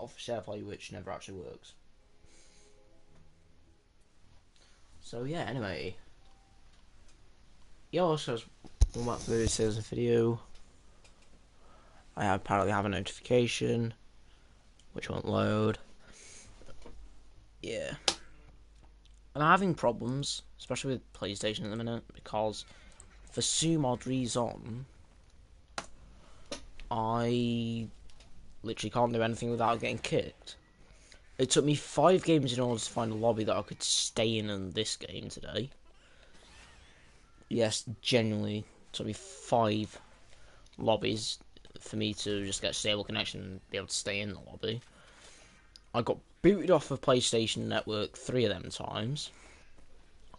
of SharePlay, which never actually works. So yeah, anyway. Yo, so one back to the sales video. I apparently have a notification, which won't load. Yeah. I'm having problems, especially with PlayStation at the minute, because for some odd reason, I literally can't do anything without getting kicked. It took me 5 games in order to find a lobby that I could stay in this game today. Yes, genuinely, it took me 5 lobbies for me to just get a stable connection and be able to stay in the lobby. I got booted off of PlayStation Network 3 of them times.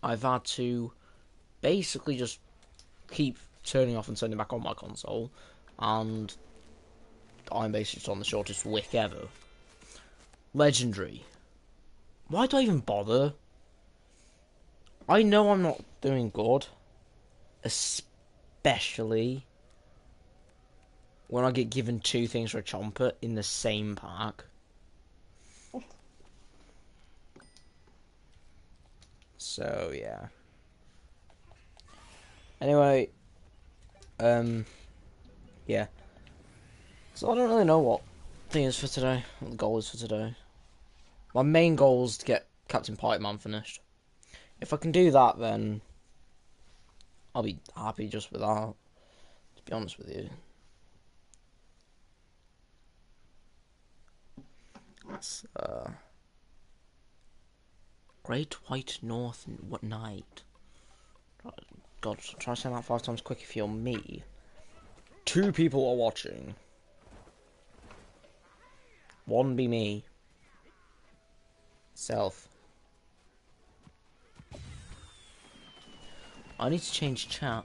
I've had to basically just keep turning off and turning back on my console, and I'm basically just on the shortest wick ever. Legendary. Why do I even bother? I know I'm not doing good, especially when I get given 2 things for a chomper in the same pack. So yeah. Anyway, yeah. So I don't really know what thing is for today, what the goal is for today. My main goal is to get Captain Pipeman finished. If I can do that, then I'll be happy just with that, to be honest with you. That's, Great White North Night. God, try saying that 5 times quick if you're me. 2 people are watching. 1 be me. Self. I need to change chat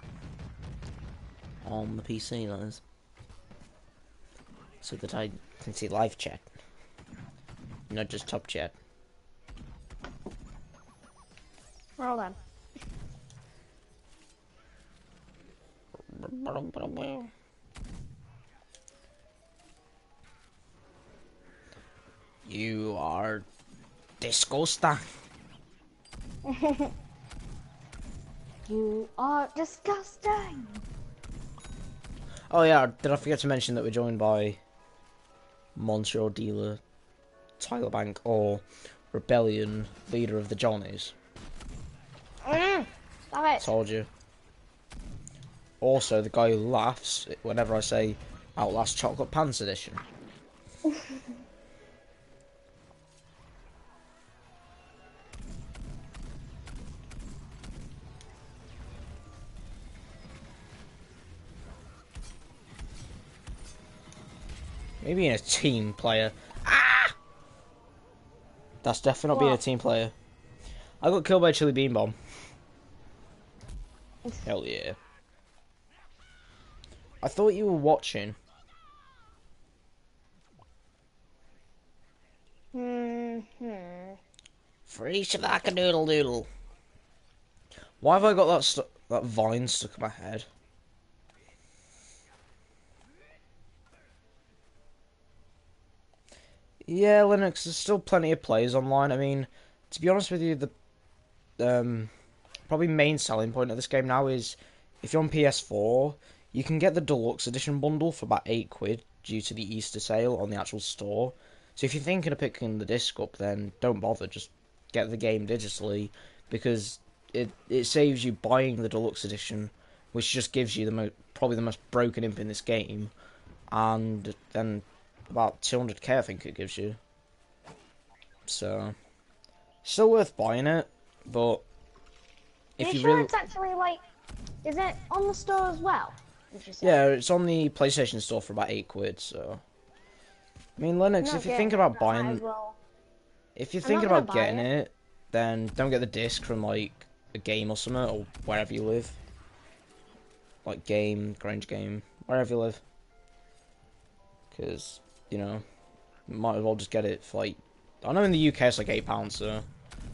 on the PC, that is, so that I can see live chat, not just top chat. Roll on. You are disgusting. You are disgusting. Oh yeah, did I forget to mention that we're joined by Monsieur Dealer, Tyler Bank, or Rebellion, leader of the Johnnies? Stop it. Told you. Also, the guy who laughs whenever I say Outlast Chocolate Pants Edition. Maybe being a team player. Ah! That's definitely not being a team player. I got killed by a chili bean bomb. Hell yeah. I thought you were watching. Free shabaka-doodle doodle. Why have I got that vine stuck in my head? Yeah, Linux, there's still plenty of players online. I mean, to be honest with you, the probably main selling point of this game now is if you're on PS4, you can get the deluxe edition bundle for about £8 due to the Easter sale on the actual store. So if you're thinking of picking the disc up, then don't bother, just get the game digitally, because it saves you buying the deluxe edition, which just gives you probably the most broken imp in this game, and then about 200k I think it gives you. So still worth buying it, but if you sure really... it's actually like, is it on the store as well? Yeah, it's on the PlayStation Store for about £8. So I mean, Linux, if you're thinking about buying, if you're thinking about getting it, then don't get the disc from like a game or something, or wherever you live. Like Grange Game, wherever you live. Because, you know, you might as well just get it for like, I know in the UK it's like £8, so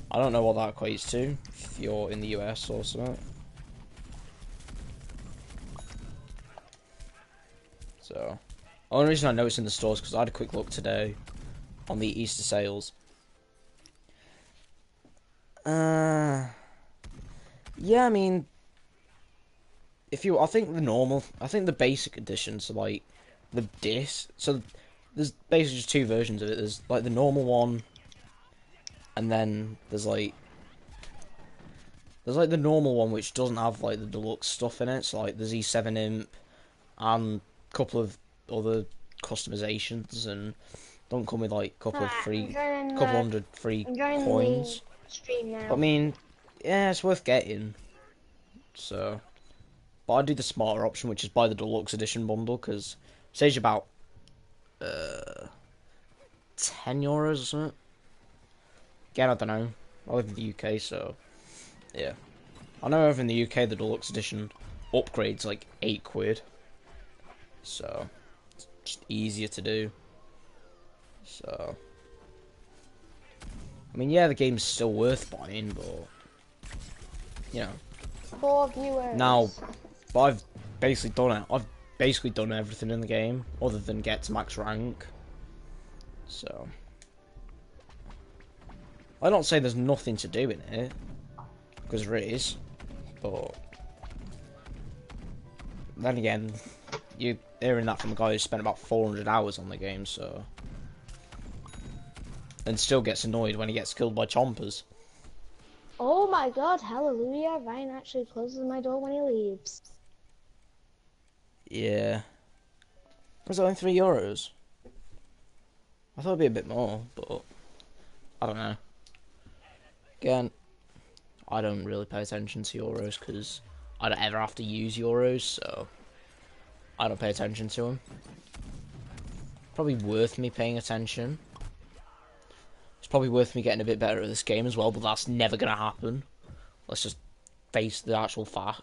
I don't know what that equates to if you're in the US or something. So, the only reason I know it's in the stores because I had a quick look today, on the Easter sales. Yeah, I mean, I think the basic editions are like the disc. So there's basically just two versions of it. There's like the normal one, and then there's like the normal one which doesn't have like the deluxe stuff in it. So like the Z7 Imp and a couple of other customizations, and don't come with like a couple of free, couple hundred free I'm joining the coins. stream But I now. mean, yeah, it's worth getting. So, but I do the smarter option, which is buy the deluxe edition bundle, because it saves you about €10 or something. Again, I don't know. I live in the UK, so yeah. I know over in the UK the deluxe edition upgrades like £8, so it's just easier to do. So, I mean, yeah, the game's still worth buying, but you know. 4 viewers. Now, but I've basically done it. I've basically done everything in the game other than get to max rank. So, I don't say there's nothing to do in it, because there is, but then again, you're hearing that from a guy who spent about 400 hours on the game, so, and still gets annoyed when he gets killed by chompers. Oh my god, hallelujah. Ryan actually closes my door when he leaves. Yeah. Was it only €3? I thought it'd be a bit more, but I don't know. Again, I don't really pay attention to euros because I don't ever have to use euros, so I don't pay attention to them. Probably worth me paying attention. It's probably worth me getting a bit better at this game as well, but that's never gonna happen. Let's just face the actual fact,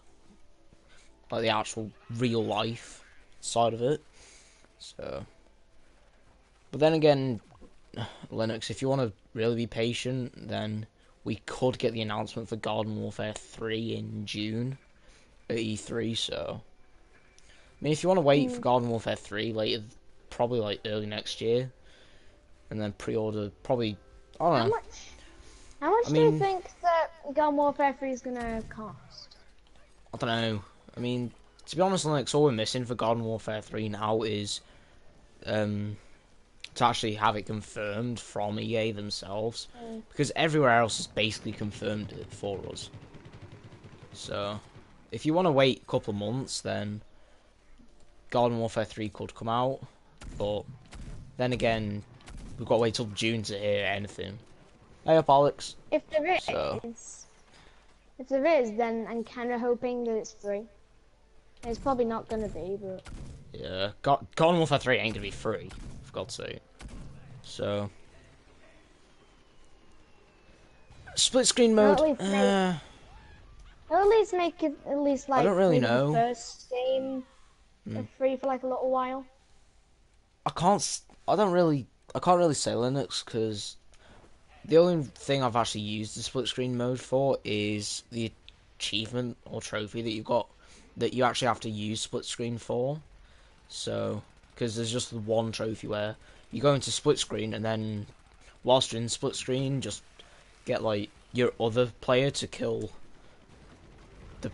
like the actual real life side of it. So, but then again, Linux, if you want to really be patient, then we could get the announcement for Garden Warfare 3 in June at E3, so I mean, if you want to wait for Garden Warfare 3 later, probably like early next year, and then pre-order probably, I don't know. How much I do you mean, think that Garden Warfare 3 is gonna cost? I don't know. I mean, to be honest, Linux, all we're missing for Garden Warfare 3 now is to actually have it confirmed from EA themselves, because everywhere else has basically confirmed it for us. So, if you want to wait a couple of months, then Garden Warfare 3 could come out, but then again, we've got to wait till June to hear anything. Hey up, Alex. If there is, So, then I'm kind of hoping that it's free. It's probably not gonna be, but yeah, Garden Warfare 3 ain't gonna be free, for God's sake. So, split screen mode. at least make it like I don't really maybe know. the first game free for like a little while. I can't really say Linux, because the only thing I've actually used the split screen mode for is the achievement or trophy that you actually have to use split screen for. So, because there's just the one trophy where you go into split screen, and then whilst you're in split screen, just get like your other player to kill the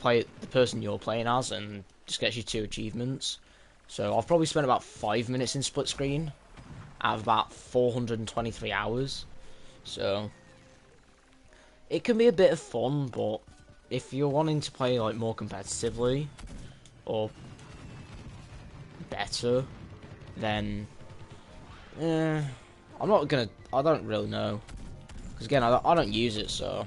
person you're playing as, and just gets you 2 achievements. So I've probably spent about 5 minutes in split screen out of about 423 hours. So it can be a bit of fun, but if you're wanting to play like more competitively or better, then I don't really know, because again, I don't use it, so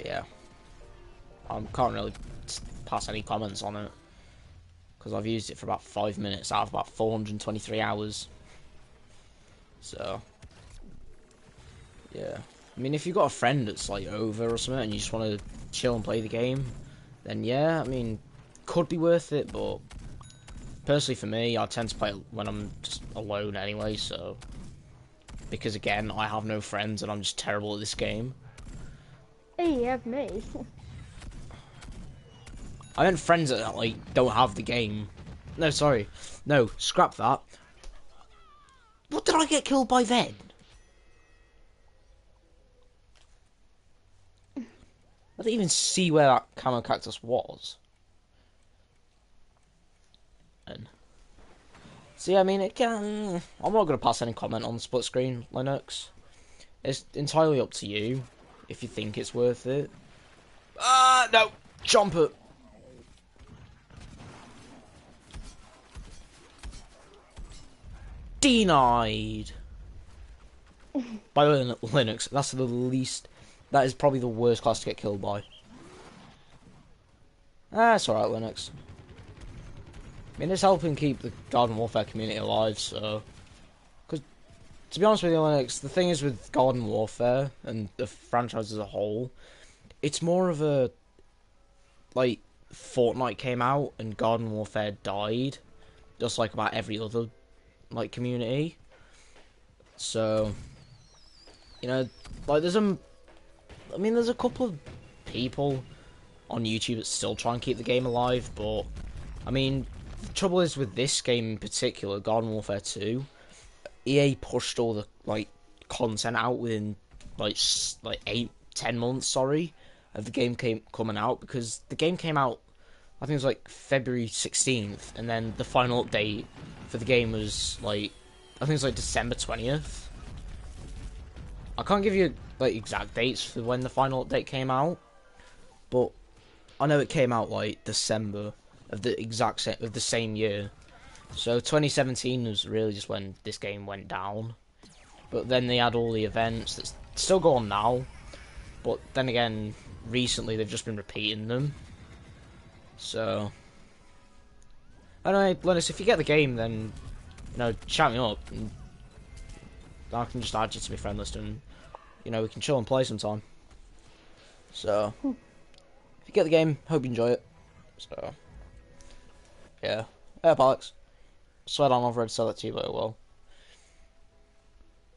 yeah, I can't really pass any comments on it, because I've used it for about 5 minutes out of about 423 hours. So yeah, I mean, if you've got a friend that's like over or something and you just want to chill and play the game, then yeah, I mean, could be worth it. But personally, for me, I tend to play it when I'm just alone anyway. So, because again, I have no friends and I'm just terrible at this game. Hey, you have me. I meant friends that like don't have the game. No, sorry, no, scrap that. What did I get killed by then? I didn't even see where that camo cactus was. And see, I mean, it can. I'm not going to pass any comment on split screen Linux. It's entirely up to you if you think it's worth it. Ah, no, jump it. Denied. By Linux, that's the least. That is probably the worst class to get killed by. Ah, it's alright, Linux. I mean, it's helping keep the Garden Warfare community alive, so. Because, to be honest with you, Linux, the thing is with Garden Warfare and the franchise as a whole, it's more of a. Like, Fortnite came out and Garden Warfare died, just like about every other, like, community. So, you know, like, there's a couple of people on YouTube that still try and keep the game alive, but, I mean, the trouble is with this game in particular, Garden Warfare 2, EA pushed all the, like, content out within, like 8-10 months, sorry, of the game coming out, because the game came out, I think it was, like, February 16th, and then the final update for the game was, like, I think it was, like, December 20th. I can't give you, like, exact dates for when the final update came out, but I know it came out, like, December of the same year. So 2017 was really just when this game went down. But then they had all the events that still go on now. But then again, recently they've just been repeating them. So anyway, Linus, if you get the game, then chat me up, and I can just add you to my friend list, and we can chill and play sometime. So if you get the game, hope you enjoy it. So yeah, Alex. Swear down, I've read sell it to you very well.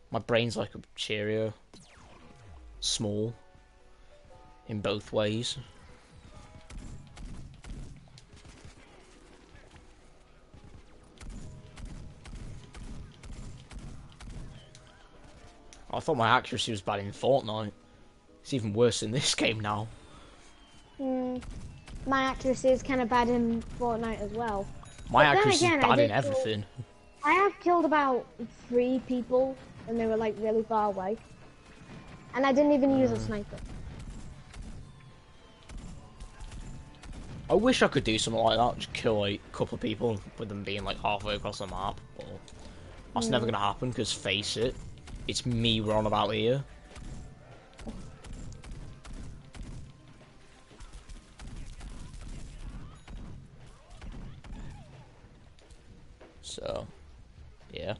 My brain's like a Cheerio. Small. In both ways. I thought my accuracy was bad in Fortnite. It's even worse in this game now. My accuracy is kind of bad in Fortnite as well. My accuracy is bad in everything. I have killed about 3 people, and they were like really far away. And I didn't even use a sniper. I wish I could do something like that, just kill like a couple of people with them being like halfway across the map, but that's never gonna happen, because face it, it's me we're on about here. So, yeah.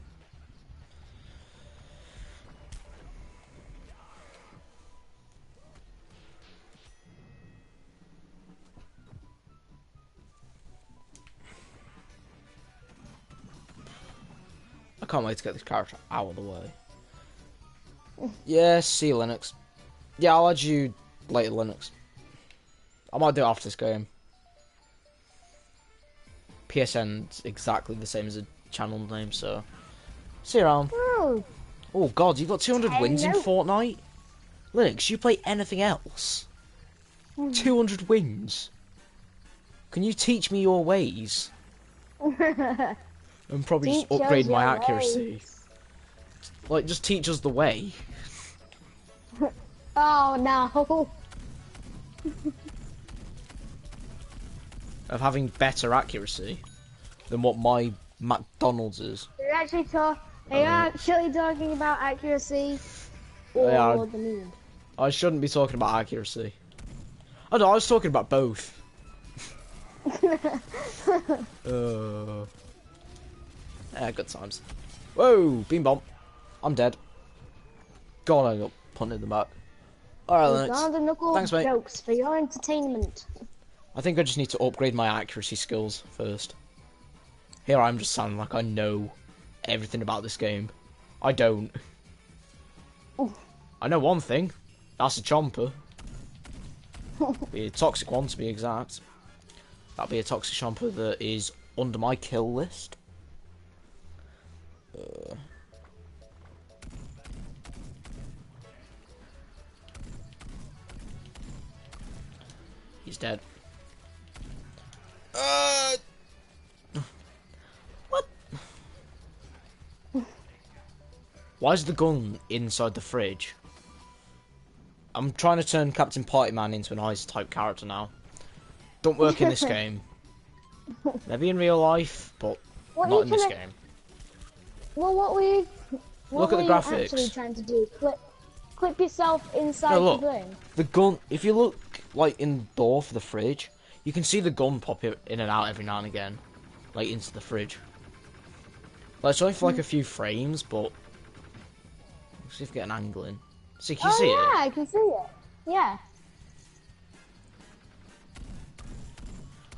I can't wait to get this character out of the way. Yeah, see you, Linux. Yeah, I'll add you later, Linux. I might do it after this game. PSN's exactly the same as a channel name, so see you around. Oh god, you got 200 wins in Fortnite? Linux, you play anything else? 200 wins? Can you teach me your ways? And probably just upgrade my accuracy. Like, just teach us the way. Oh no. Of having better accuracy than what my McDonald's is. Are you actually talking about accuracy or the meme? I shouldn't be talking about accuracy. Oh no, I was talking about both. Yeah, good times. Whoa, beam bomb. I'm dead. God, I got punted in the back. Alright, Linux. Thanks, mate. Jokes for your entertainment. I think I just need to upgrade my accuracy skills first. Here I'm just sounding like I know everything about this game. I don't. I know one thing. That's a chomper. Be a toxic one, to be exact. That'll be a toxic chomper that is under my kill list. dead. Uh, what? Why is the gun inside the fridge? I'm trying to turn Captain Partyman into an ice-type character now. Don't work in this game. Maybe in real life, but not in this game. Well, what were Look at the you graphics. actually trying to do? Clip yourself inside No, look. the thing? The gun, if you look, like, in the door for the fridge, you can see the gun pop in and out every now and again. Like, into the fridge. Like, it's only for, like, a few frames, but... Let's see if we get an angle in. See, can you see it? Oh, yeah, I can see it. Yeah.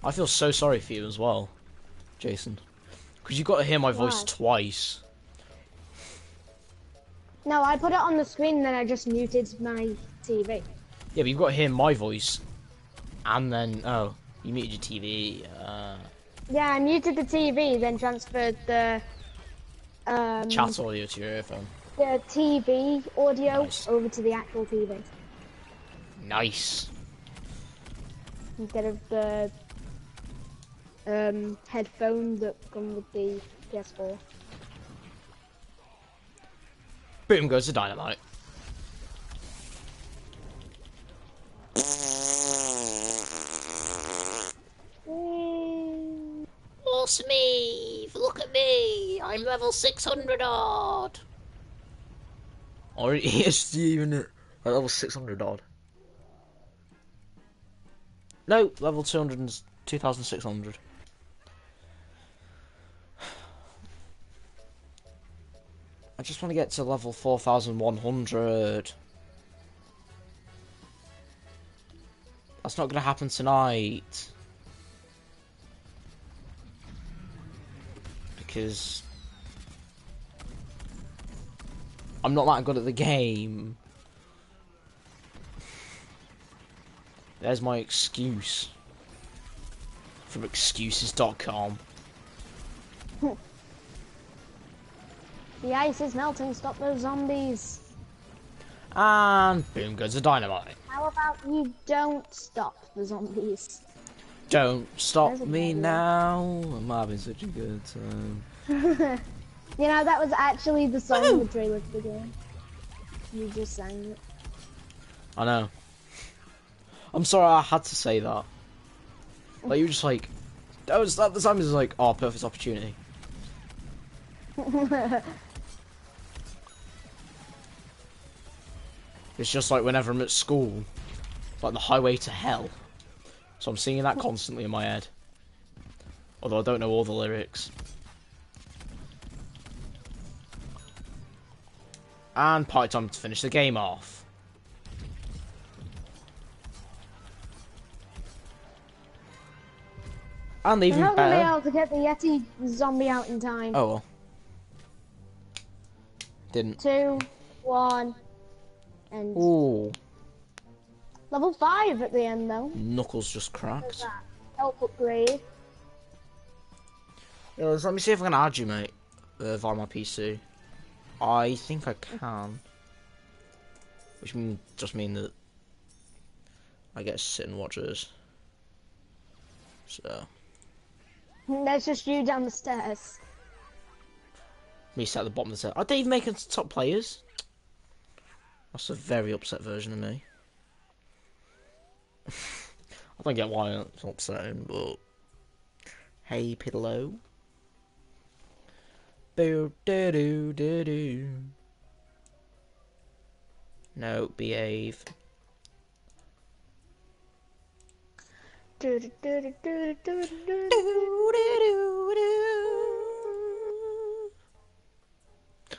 I feel so sorry for you as well, Jason. Because you got to hear my voice twice. No, I put it on the screen and then I just muted my TV. Yeah, but you've got to hear my voice. And then, oh, you muted your TV. Yeah, I muted the TV, then transferred the... Chat audio to your earphone. The TV audio Nice. over to the actual TV. Nice. Instead of the headphone that come with the PS4. Boom goes the dynamite. Awesome, look at me! I'm level 600 odd! Or is even at level 600 odd? No, level 200, 2600. I just want to get to level 4100. That's not going to happen tonight. Because I'm not that good at the game. There's my excuse. From excuses.com. The ice is melting, stop those zombies. And boom goes the dynamite. How about you don't stop the zombies? Don't stop There's a me good now. I'm having such a good time. You know, that was actually the song in the trailer for the game. You just sang it. I know. I'm sorry I had to say that. Like, you were just like... That was, at the time, it was like, oh, perfect opportunity. It's just like whenever I'm at school. It's like the highway to hell. So I'm singing that constantly in my head. Although I don't know all the lyrics. And party time to finish the game off. And even I'm not gonna be better... able to get the Yeti zombie out in time. Oh well. Didn't. 2, 1, and Ooh. level 5 at the end though. Knuckles just cracked. Help upgrade. Yeah, let me see if I can add you, mate. Via my PC. I think I can. Which just mean that I get to sit and watch this. So. That's just you down the stairs. Me sat at the bottom of the set. Are they even making top players? That's a very upset version of me. I don't get why it's upsetting, but... Hey, Pillow. Boo doo doo doo doo. No, behave. Do, do, do, do, do, do, do, do.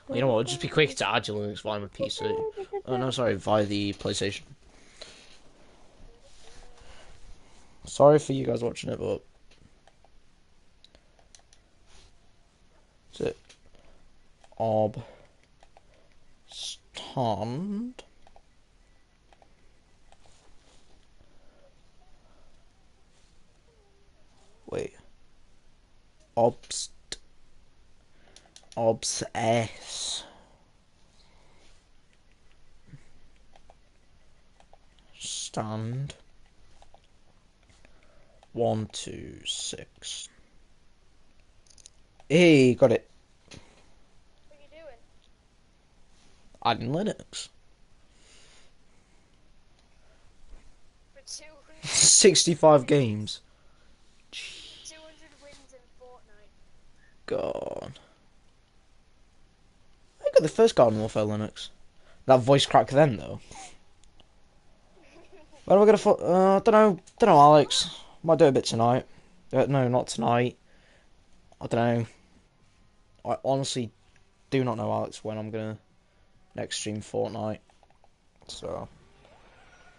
Well, you know what? It'll just be quick to add your links via my PC. Oh no, sorry, via the PlayStation. Sorry for you guys watching it, but is it stand? Wait. Obsess. Stand. 126. Hey, got it. What are you doing? Adding Linux. For 200, 65 games. 200 wins in Fortnite. God. I got the first Garden Warfare Linux. That voice crack then, though. When am I gonna? Don't know, Alex. Might do a bit tonight. No, not tonight. I don't know. I honestly do not know, Alex, when I'm gonna next stream Fortnite. So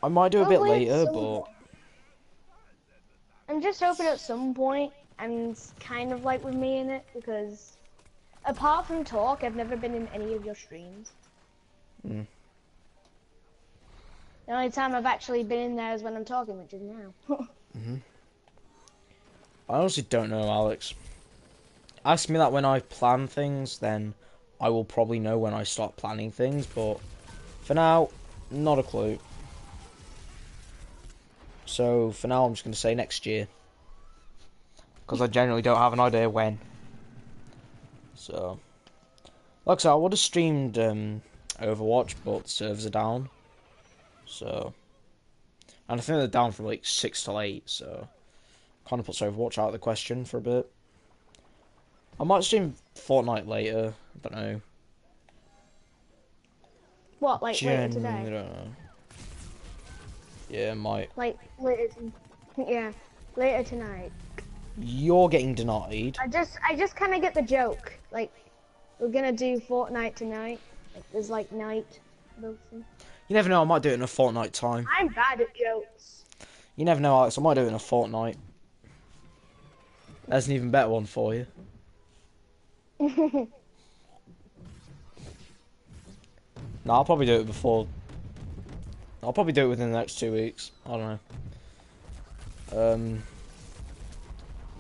I might do a bit Probably at later, some but point. I'm just hoping at some point, and it's kind of like with me in it, because apart from talk, I've never been in any of your streams. mm, The only time I've actually been in there is when I'm talking, which is now. I honestly don't know, Alex. Ask me that when I plan things, then I will probably know when I start planning things. But for now, not a clue. So for now, I'm just gonna say next year, because I generally don't have an idea when. So, like I said, I would have streamed Overwatch, but servers are down. So, and I think they're down from like 6 till 8. So, kind of puts Overwatch out of the question for a bit. I might stream Fortnite later. I don't know. What, like later Genuinely today? don't know. Yeah, might. Like later, yeah, later tonight. You're getting denied. I just kind of get the joke. Like, we're gonna do Fortnite tonight. Like, there's like night. Something. You never know. I might do it in a fortnight time. I'm bad at jokes. You never know, Alex. I might do it in a fortnight. There's an even better one for you. No, I'll probably do it before. I'll probably do it within the next 2 weeks. I don't know.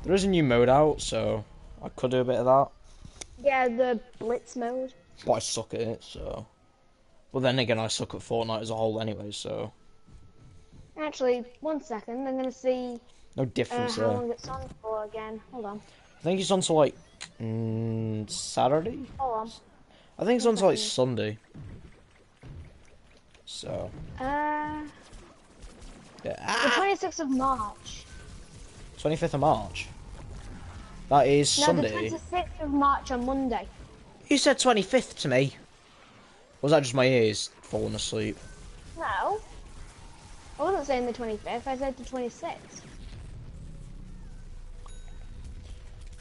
There is a new mode out, so I could do a bit of that. Yeah, the blitz mode. But I suck at it, so. But then again, I suck at Fortnite as a whole anyway, so. Actually, 1 second. I'm gonna see No difference how there. long it's on for again. Hold on. I think it's on to like Saturday. Hold on. I think it's 1 on to like second. Sunday. So The yeah. 26th of March. 25th of March. That is No, the Sunday. 26th of March on Monday. You said 25th to me. Was that just my ears falling asleep? No. I wasn't saying the 25th, I said the 26th.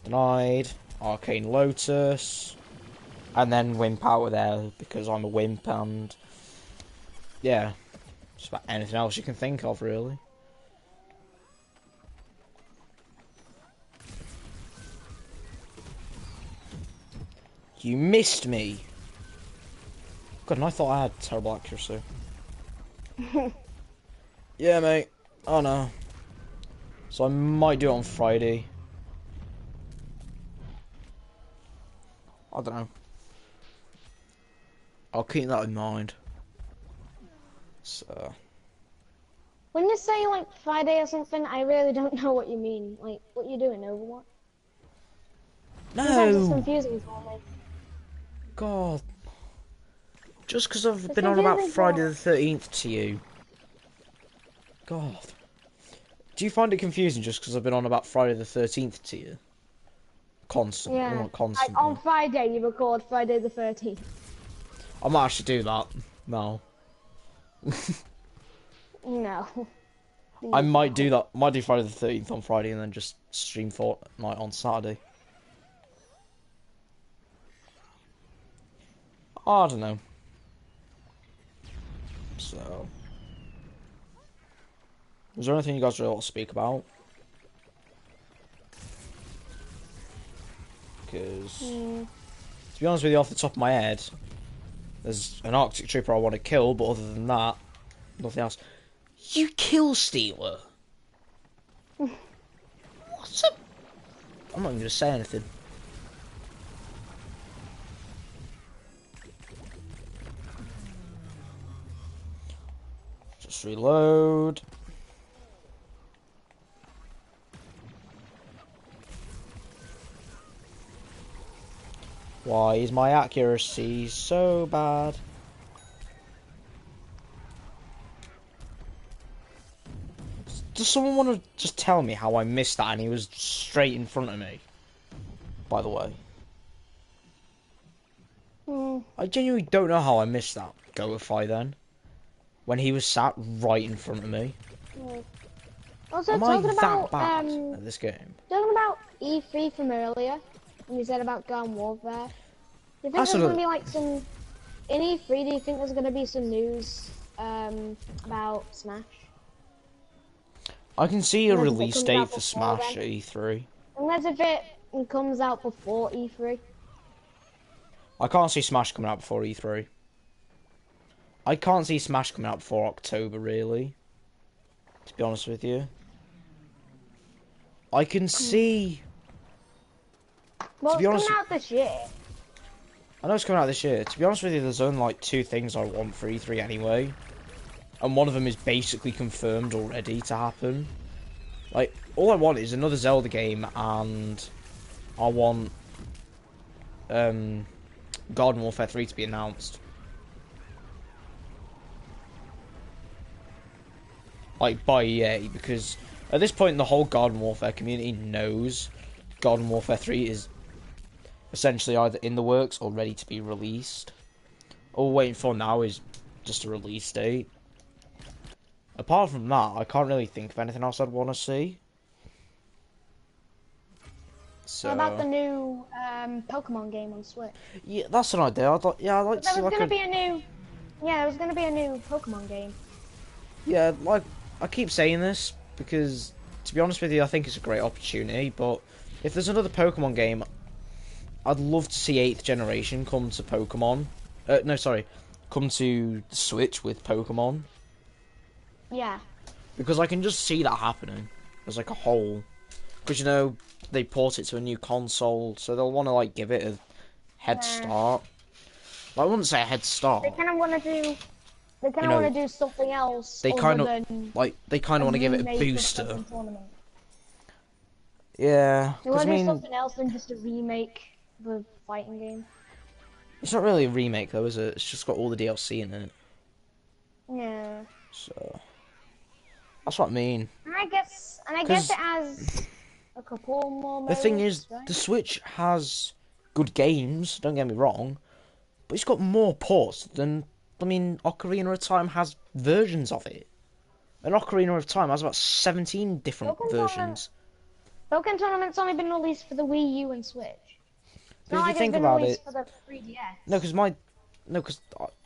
Denied. Arcane Lotus. And then Wimp out there because I'm a wimp and yeah. Just about anything else you can think of really. You missed me. God, and I thought I had terrible accuracy. Yeah, mate. Oh no. So I might do it on Friday. I don't know. I'll keep that in mind. So. When you say like Friday or something, I really don't know what you mean. Like, what you doing, Overwatch? Sometimes it's No! confusing for me. God. Just because I've It's been on about confusing for Friday me. the 13th to you. God. Do you find it confusing just because I've been on about Friday the 13th to you? Constantly. Well, Yeah. not Like, constantly. on Friday, you record Friday the 13th. I might actually do that. No. No. I might do that. Might do Friday the 13th on Friday and then just stream Fortnite on Saturday. I don't know. So. Is there anything you guys really want to speak about? Because, to be honest with you, off the top of my head, there's an Arctic Trooper I want to kill, but other than that, nothing else. You kill Stealer? What's up? I'm not even going to say anything. Just reload. Why is my accuracy so bad? Does someone want to just tell me how I missed that and he was straight in front of me? By the way. I genuinely don't know how I missed that Goify then. When he was sat right in front of me. Also, Am I talking that about bad at this game? talking about E3 from earlier, and you said about Garden Warfare. Do you think there's Absolutely. gonna be like some in E3? Do you think there's gonna be some news about Smash? I can see a Unless if it release comes date out for before Smash then. at E3. Unless if it comes out before E3. I can't see Smash coming out before E3. I can't see Smash coming out before October, really. To be honest with you. I can see... Well, to be it's honest, coming out this year. I know it's coming out this year. To be honest with you, there's only like 2 things I want for E3 anyway. And one of them is basically confirmed already to happen. Like, all I want is another Zelda game, and I want Garden Warfare 3 to be announced. Like, by EA, because at this point the whole Garden Warfare community knows Garden Warfare 3 is essentially either in the works or ready to be released. All we're waiting for now is just a release date. Apart from that, I can't really think of anything else I'd want to see. So, What about the new Pokemon game on Switch? yeah, that's an idea. I'd like to see There was like gonna be a new, there was gonna be a new Pokemon game. yeah, like I keep saying this because to be honest with you, I think it's a great opportunity. But if there's another Pokemon game, I'd love to see 8th generation come to Pokemon. No, sorry, come to the Switch with Pokemon. Yeah. Because I can just see that happening as like a whole. Because you know they port it to a new console, so they'll want to like give it a head start. Well, I wouldn't say a head start. They kind of want to do. They kind of know, want to do something else. They kind of than want to give it a remake of booster. Pokemon Tournament. Yeah, They because want I to do mean, something else than just a remake of a fighting game. it's not really a remake though, is it? It's just got all the DLC in it. Yeah. So that's what I mean. And I guess it has a couple more modes. The thing is, right? the Switch has good games. Don't get me wrong, but it's got more ports than Ocarina of Time has versions of it. And Ocarina of Time has about 17 different versions. Pokemon Tournament's only been released for the Wii U and Switch. It's But not if like you it's think been about released it, for the 3DS. No, because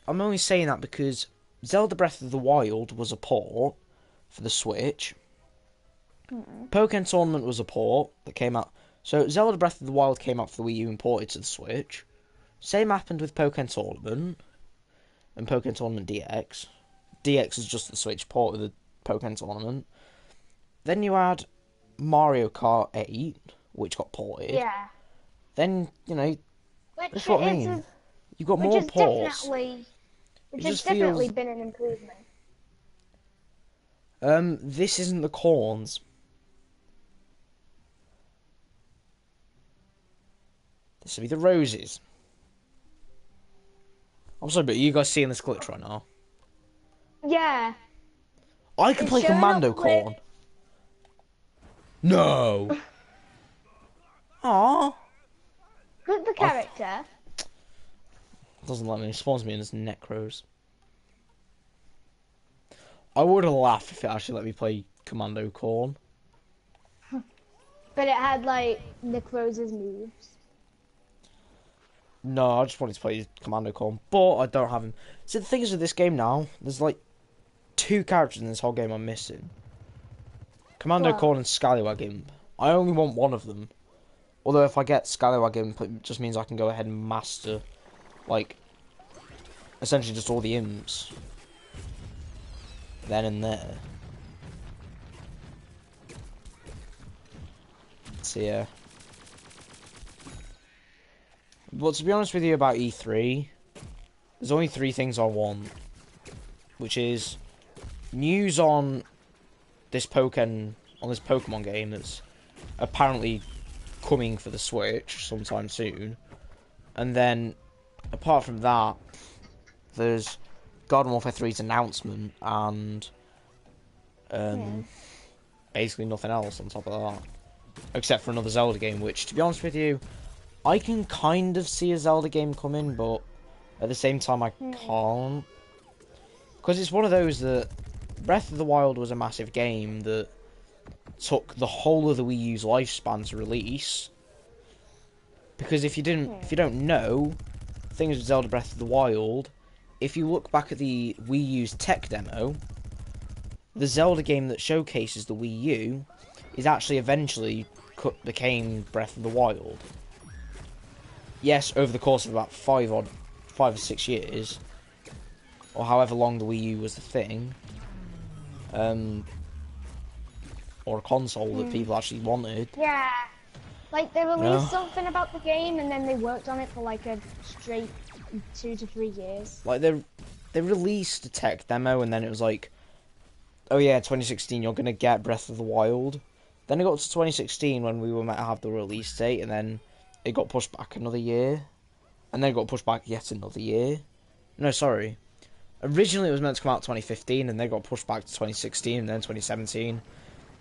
I'm only saying that because Zelda Breath of the Wild was a port for the Switch. Pokemon Tournament was a port that came out. So Zelda Breath of the Wild came out for the Wii U and ported to the Switch. Same happened with Pokemon Tournament and Pokemon Tournament DX. DX is just the Switch port of the Pokemon Tournament. Then you had Mario Kart 8, which got ported. Yeah. Then, Which that's what I mean. You've got which more has ports. definitely been an improvement. This isn't the corns. This will be the roses. I'm sorry, but are you guys seeing this glitch right now? Yeah. I can play showing Commando up with- Corn. No. Aww. Click the character. Doesn't let me. It spawns me in as Necros. I would have laughed if it actually let me play Commando Corn. But it had like Nick Rose's moves. No, I just wanted to play Commando Corn, but I don't have him. See, the thing is with this game now, there's like 2 characters in this whole game I'm missing. Commando What? Corn and Scallywag Imp. I only want one of them. Although if I get Scallywag Imp, it just means I can go ahead and master, like, essentially just all the imps. Then and there. So yeah. But to be honest with you about E3, there's only 3 things I want. Which is news on this Pokemon game that's apparently coming for the Switch sometime soon. And then, apart from that, there's Garden Warfare 3's announcement and basically nothing else on top of that. Except for another Zelda game, which, to be honest with you, I can kind of see a Zelda game coming, but at the same time I can't. Because it's one of those that Breath of the Wild was a massive game that took the whole of the Wii U's lifespan to release. Because if you don't know, things with Zelda Breath of the Wild, if you look back at the Wii U's tech demo, the Zelda game that showcases the Wii U is actually eventually became Breath of the Wild. Yes, over the course of about 5 or 6 years, or however long the Wii U was the thing, or a console that people actually wanted. Yeah. Like, they released something about the game, and then they worked on it for like a straight 2 to 3 years. Like, they released a tech demo, and then it was like, oh yeah, 2016, you're gonna get Breath of the Wild. Then it got to 2016 when we were meant to have the release date, and then it got pushed back another year, and then it got pushed back yet another year. No, sorry. Originally it was meant to come out 2015, and they got pushed back to 2016, and then 2017.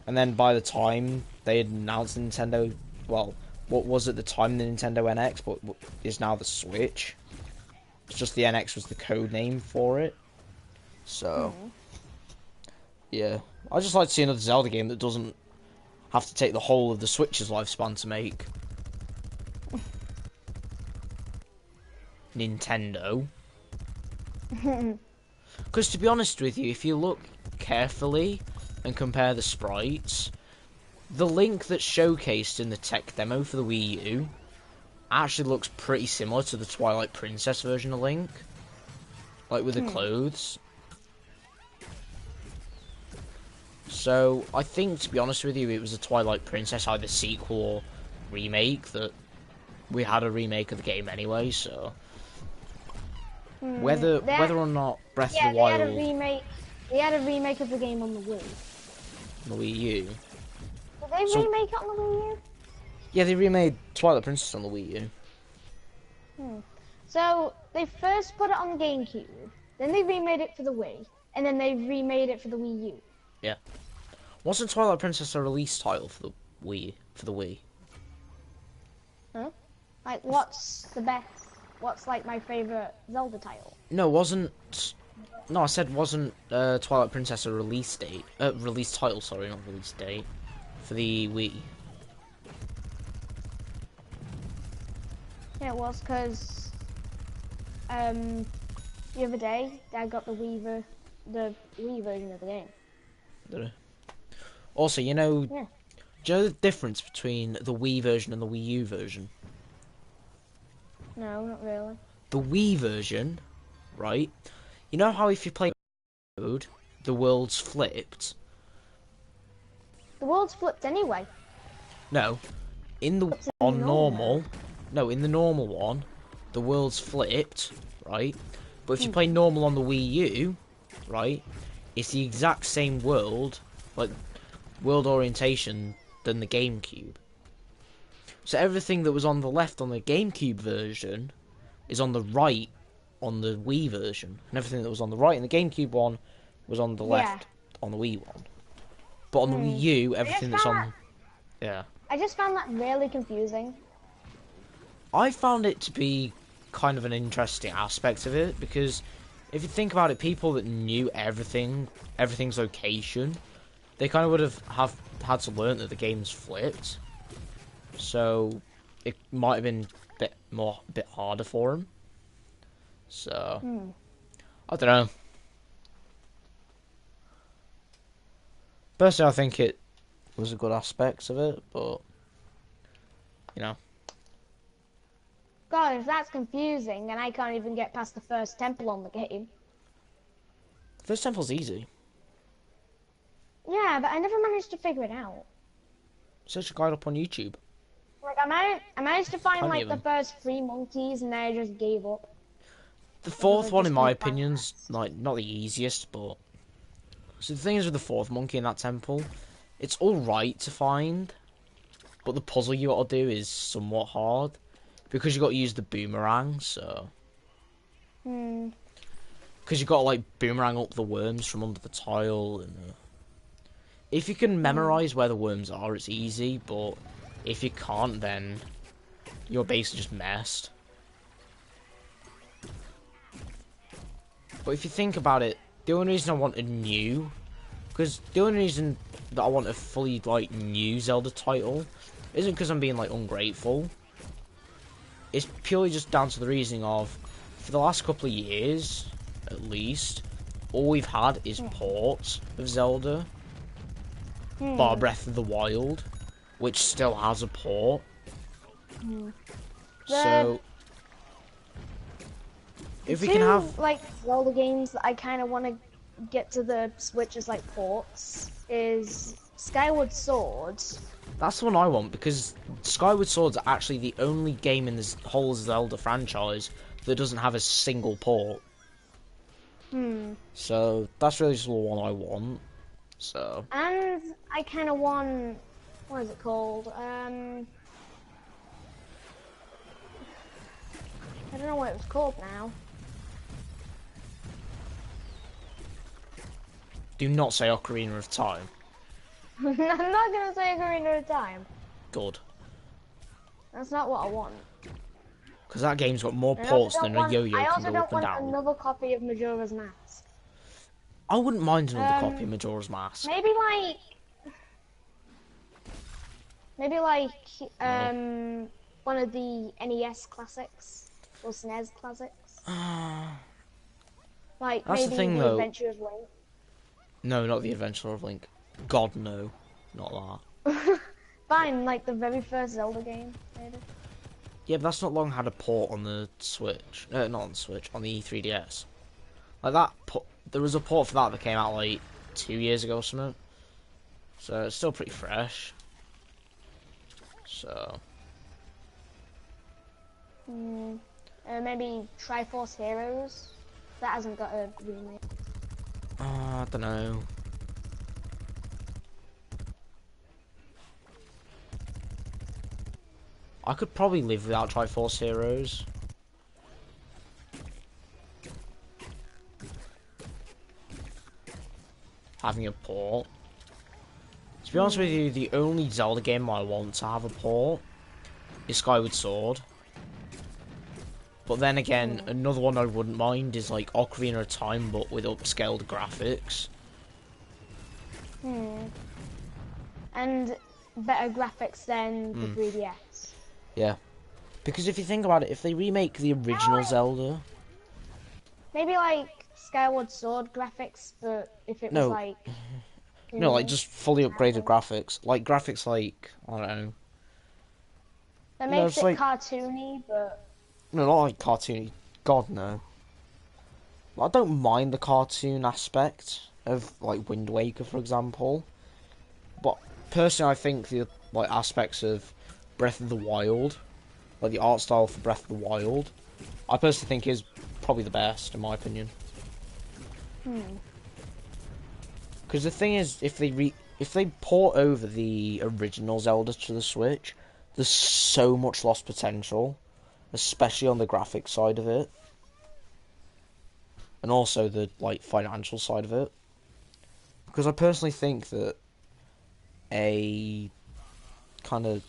And then by the time they had announced the Nintendo, well, what was at the time the Nintendo NX, but is now the Switch. It's just the NX was the code name for it. So, yeah. I'd just like to see another Zelda game that doesn't have to take the whole of the Switch's lifespan to make. Nintendo. Because to be honest with you, if you look carefully and compare the sprites, the Link that's showcased in the tech demo for the Wii U actually looks pretty similar to the Twilight Princess version of Link. Like with the clothes. So, I think, to be honest with you, it was a Twilight Princess, either sequel or remake, that we had a remake of the game anyway, so... Whether or not Breath of the Wild... They had a remake of the game on the Wii. On the Wii U. Did they remake it on the Wii U? Yeah, they remade Twilight Princess on the Wii U. So, they first put it on the GameCube, then they remade it for the Wii, and then they remade it for the Wii U. Yeah. Wasn't Twilight Princess a release title for the Wii? Huh? Like, what's the best? What's like my favorite Zelda title? No, wasn't. No, I said wasn't Twilight Princess a release date? Release title, sorry, not release date for the Wii. Yeah, it was because the other day Dad got the Wii version of the game. Did I? Also, do you know the difference between the Wii version and the Wii U version? No, not really. The Wii version, right? You know how if you play mode, the world's flipped? The world's flipped anyway. No. In the normal one, the world's flipped, right? But if you play normal on the Wii U, right, it's the exact same world, like world orientation, than the GameCube. So everything that was on the left on the GameCube version is on the right on the Wii version, and everything that was on the right in the GameCube one was on the left on the Wii one. But on the Wii U, everything that's on... Yeah. I just found that really confusing. I found it to be kind of an interesting aspect of it, because if you think about it, people that knew everything's location, they kind of would have had to learn that the game's flipped. So it might have been a bit harder for them. So I don't know. Personally, I think it was a good aspect of it, but you know. God, if that's confusing, then I can't even get past the first temple on the game. First temple's easy. Yeah, but I never managed to figure it out. Search a guide up on YouTube. Like, I managed to find, like, the first 3 monkeys, and then I just gave up. The fourth one, in my opinion's, like, not the easiest, but... So the thing is with the fourth monkey in that temple, it's alright to find, but the puzzle you gotta do is somewhat hard. because you got to use the boomerang. So Hmm. because you got to like boomerang up the worms from under the tile, and if you can memorize where the worms are, it's easy. But if you can't, then you're basically just messed. But if you think about it, the only reason I want a new, because the only reason that I want a fully like new Zelda title isn't because I'm being like ungrateful. It's purely just down to the reasoning of, for the last couple of years, at least, all we've had is ports of Zelda, bar Breath of the Wild, which still has a port. So if we can have like Zelda games that I kind of want to get to the Switch as like ports is Skyward Sword. that's the one I want, because Skyward Sword's actually the only game in this whole Zelda franchise that doesn't have a single port. So that's really just the one I want. So And I kind of want, what is it called? I don't know what it was called now. do not say Ocarina of Time. I'm not gonna say Ocarina of Time. Good. That's not what I want. Because that game's got more I also ports don't than a want. yo-yo I can also go don't up and want down. another copy of Majora's Mask. I wouldn't mind another copy of Majora's Mask. Maybe like one of the NES classics or SNES classics. Like That's the maybe thing, The though. Adventure of Link. No, not the Adventure of Link. God, no. Not that. Fine, like the very first Zelda game, maybe. Yeah, but that's not long had a port on the Switch. Not on the Switch, on the 3DS. Like that, there was a port for that came out like 2 years ago or something. So it's still pretty fresh. So. Maybe Triforce Heroes. That hasn't got a remake. I don't know. I could probably live without Triforce Heroes. Having a port. To be honest with you, the only Zelda game I want to have a port is Skyward Sword. But then again, another one I wouldn't mind is like Ocarina of Time, but with upscaled graphics. And better graphics than the 3DS. Yeah. Because if you think about it, if they remake the original Zelda... Maybe like Skyward Sword graphics, but if it was No. like... No, like just fully upgraded graphics. Like graphics like, I don't know. That No, makes it's it like... cartoony, but... No, not like cartoony. God, no. I don't mind the cartoon aspect of like Wind Waker, for example. But personally, I think the like aspects of Breath of the Wild, like the art style for Breath of the Wild, I personally think is probably the best in my opinion. Because the thing is, if they port over the original Zelda to the Switch, there's so much lost potential, especially on the graphics side of it, and also the like financial side of it. Because I personally think that a kind of,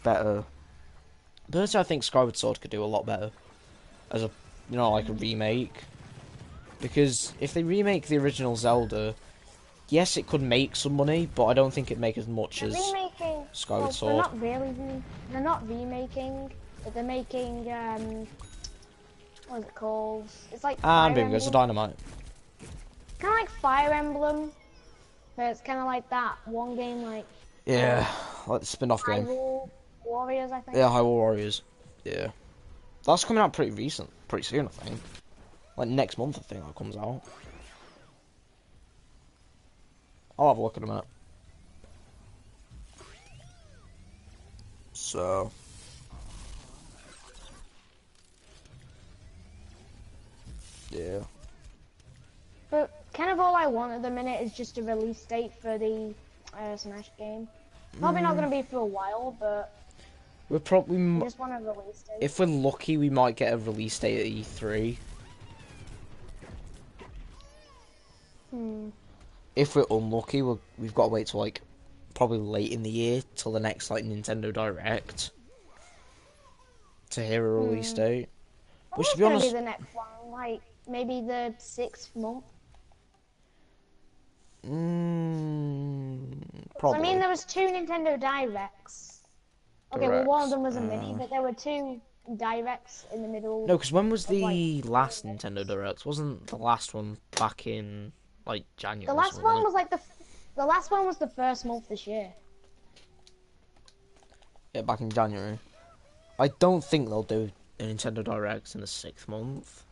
better. Personally, I think Skyward Sword could do a lot better as a, like a remake. Because if they remake the original Zelda, yes, it could make some money, but I don't think it'd make as much as Skyward Sword. They're not remaking, but they're making, what is it called? It's like And Fire boom goes the Emblem. dynamite. Kind of like Fire Emblem, but it's kind of like that one game, like Yeah, like the spin-off game. Hyrule Warriors, I think. Yeah, Hyrule Warriors. Yeah. That's coming out pretty soon, I think. Like next month, I think that comes out. I'll have a look at a minute. So. Yeah. But kind of all I want at the minute is just a release date for the Smash game. Probably not going to be for a while, but We're probably, I just want a release date. if we're lucky, we might get a release date at E3. If we're unlucky, we've got to wait till like probably late in the year till the next like Nintendo Direct to hear a release date. Which, to What's be gonna be honest, the next one? Like maybe the 6th month. probably. I mean, there was 2 Nintendo Directs. Okay, well one of them was a mini, Directs, but there were 2 Directs in the middle. No, because when was of, like, the last Nintendo Direct? Wasn't the last one back in like January? the Or last something, one wasn't was like the last one was the first month this year. it? Yeah, back in January. I don't think they'll do a Nintendo Direct in the 6th month.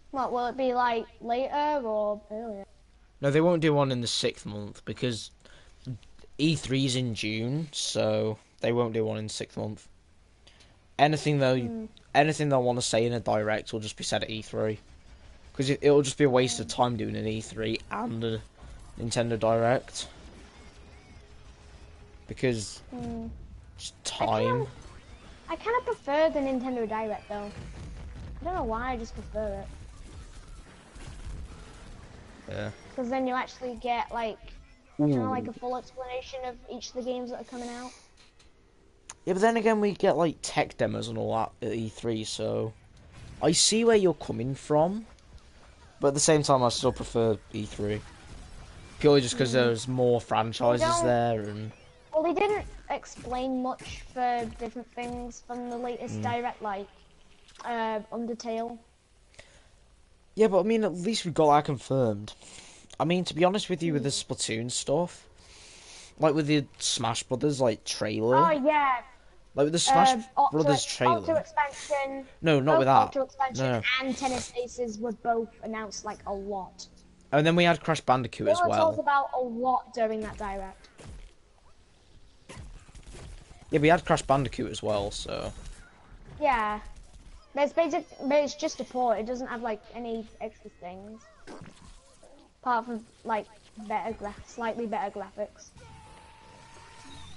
What will it be like later or earlier? No, they won't do one in the 6th month because E3's in June, so they won't do one in the 6th month. Anything they'll want to say in a Direct will just be said at E3. Because it'll just be a waste of time doing an E3 and a Nintendo Direct. Because just time. I kind of prefer the Nintendo Direct though. I don't know why, I just prefer it. Yeah. Because then you actually get like kind of like a full explanation of each of the games that are coming out. Yeah, but then again, we get like tech demos and all that at E3, so I see where you're coming from, but at the same time, I still prefer E3 purely just because there's more franchises there, and well, they didn't explain much for different things from the latest Direct, like Undertale. yeah, but I mean, at least we got that confirmed. I mean, to be honest with you, with the Splatoon stuff, like with the Smash Brothers like trailer. Oh yeah. Like with the Smash Brothers trailer. Octo expansion. No, not with that. Octo expansion No. and Tennis Aces were both announced like a lot. And then we had Crash Bandicoot They as were well. talked about a lot during that Direct. Yeah, we had Crash Bandicoot as well, so. Yeah. There's basic, but it's just a port. It doesn't have like any extra things. Apart from like slightly better graphics.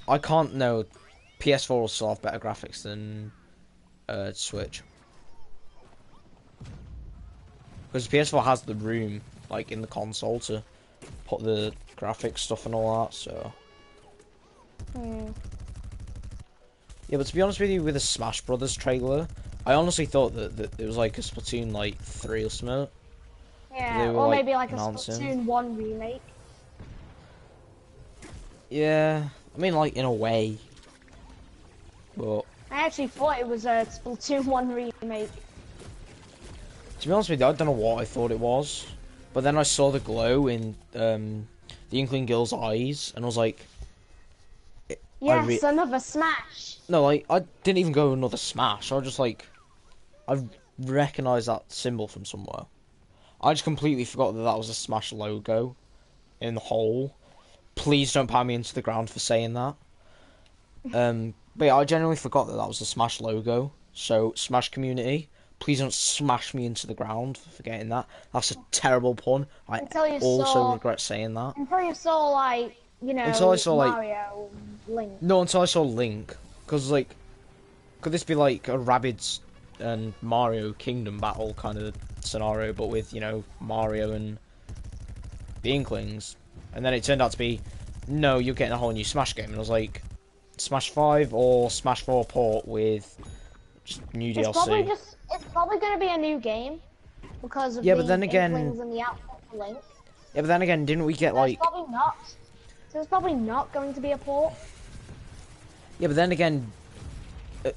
I can't know. PS4 will still have better graphics than Switch. Because PS4 has the room, like, in the console to put the graphics stuff and all that, so. Yeah, but to be honest with you, with the Smash Brothers trailer, I honestly thought that it was like a Splatoon, like, 3 or something. Yeah, were, or like, maybe like a announcing. Splatoon 1 remake. Yeah, I mean, like, in a way. But I actually thought it was a Splatoon 1 remake. to be honest with you, I don't know what I thought it was. But then I saw the glow in the Inkling Girl's eyes, and I was like... Yes, another Smash! No, like, I didn't even go another Smash. I was just like... I recognised that symbol from somewhere. I just completely forgot that that was a Smash logo in the hole. Please don't pound me into the ground for saying that. But yeah, I genuinely forgot that that was the Smash logo. So, Smash community, please don't smash me into the ground for forgetting that. That's a terrible pun. I also regret saying that. Until you saw, like, you know, until I saw, Mario, Link. No, until I saw Link. Because, like, could this be like a Rabbids and Mario Kingdom battle kind of scenario, but with, you know, Mario and the Inklings? And then it turned out to be, no, you're getting a whole new Smash game. And I was like, Smash 5 or Smash 4 port with just new DLC. It's probably going to be a new game because of yeah, the but then again, Inklings and the outfit for Link. Yeah, but then again, didn't we get like? Probably not. So it's probably not going to be a port. Yeah, but then again,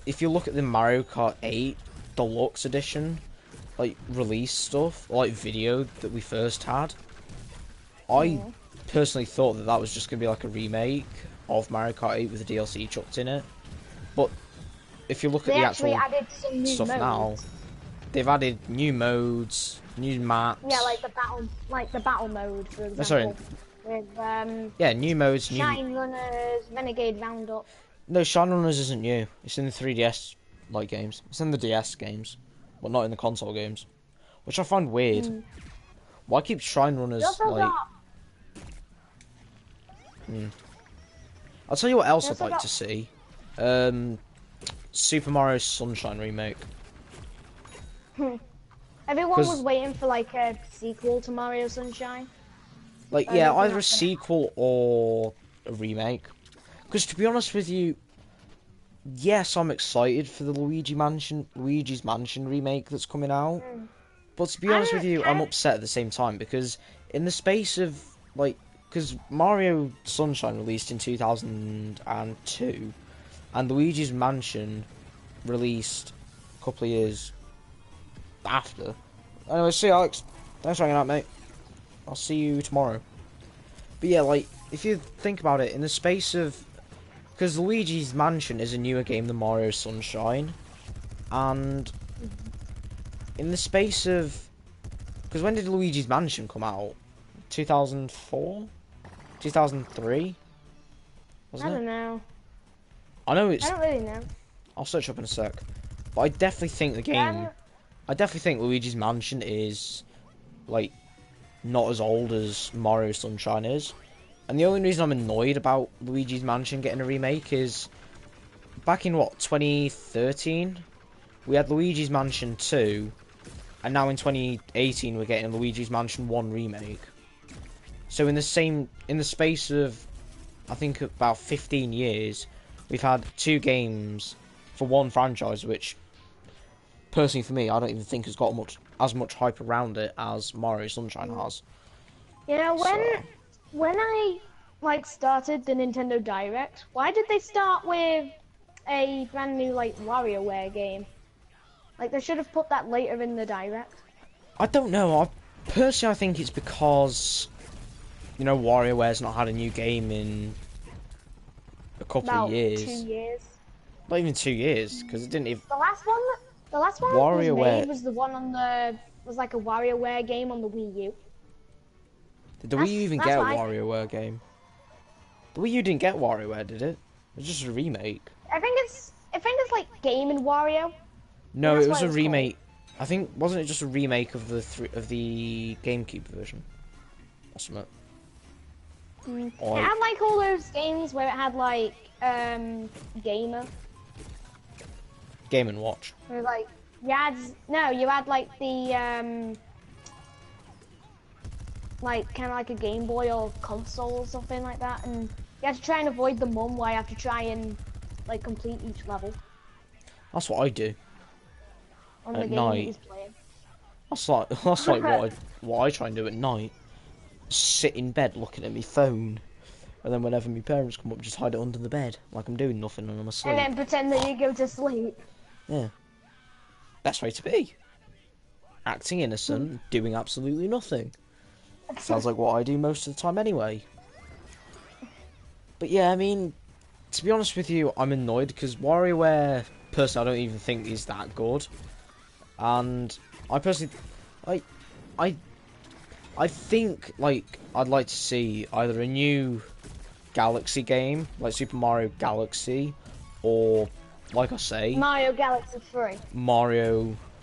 if you look at the Mario Kart 8 Deluxe Edition, like release stuff, like video that we first had, I personally thought that that was just going to be like a remake of Mario Kart 8 with the DLC chucked in it. But if you look at the actual stuff now, they've added new modes, new maps. Yeah, like the battle mode, for example. Sorry. With yeah, new modes, Shine Runners, Renegade Roundup. No, Shine Runners isn't new. It's in the 3DS like games. It's in the DS games, but not in the console games, which I find weird. Why keep Shrine Runners like? I'll tell you what else They I'd also like got- to see. Super Mario Sunshine remake. Everyone was Because, waiting for like a sequel to Mario Sunshine. like, But I yeah, don't think either a that's gonna sequel or a remake. Because to be honest with you, yes, I'm excited for the Luigi's Mansion remake that's coming out. happen. But to be honest with I'm you, I'm kind upset at the same time because in the space of like, because Mario Sunshine released in 2002, and Luigi's Mansion released a couple of years after. Anyway, see you, Alex. Thanks for hanging out, mate. I'll see you tomorrow. But yeah, like, if you think about it, in the space of... Because Luigi's Mansion is a newer game than Mario Sunshine. And in the space of... Because when did Luigi's Mansion come out? 2004? 2003? I Wasn't it? don't know. I know I it's... don't really know. I'll search up in a sec. But I definitely think the game... I definitely think Luigi's Mansion is, like, not as old as Mario Sunshine is. And the only reason I'm annoyed about Luigi's Mansion getting a remake is back in, what, 2013? We had Luigi's Mansion 2, and now in 2018 we're getting Luigi's Mansion 1 remake. So in the space of, I think, about 15 years, we've had two games for one franchise, which, personally for me, I don't even think has got as much hype around it as Mario Sunshine has. You know, So... when I like started the Nintendo Direct, why did they start with a brand new like WarioWare game? Like they should have put that later in the Direct. I don't know. I think it's because, you know, WarioWare's not had a new game in a couple of About years. 2 years. Not even 2 years, because it didn't even... The last one that was WarioWare... made was the one on the was like a WarioWare game on the Wii U. Did the Wii U even That's get a what I WarioWare game? The Wii U didn't get WarioWare, did it? It was just a remake. I think it's like Game and Wario. No, That's it what was it a was remake. I think, wasn't it just a remake of the GameCube version? Or something. It had like all those games where it had like Gamer. Game & Watch. Where like you had like the like kind of like a Game Boy or console or something like that, and you had to try and avoid the mum while you have to try and like complete each level That's what I do. on At the game night. that he's playing. That's like what I try and do at night. Sit in bed looking at my phone, and then whenever my parents come up, just hide it under the bed like I'm doing nothing and I'm asleep. And then pretend that you go to sleep. Yeah, best way to be. Acting innocent, doing absolutely nothing. Sounds like what I do most of the time anyway. But yeah, I mean, to be honest with you, I'm annoyed because WarioWare, personally, I don't even think is that good. And I personally, I think, like, I'd like to see either a new Galaxy game, like Super Mario Galaxy, or, like I say, Mario Galaxy 3.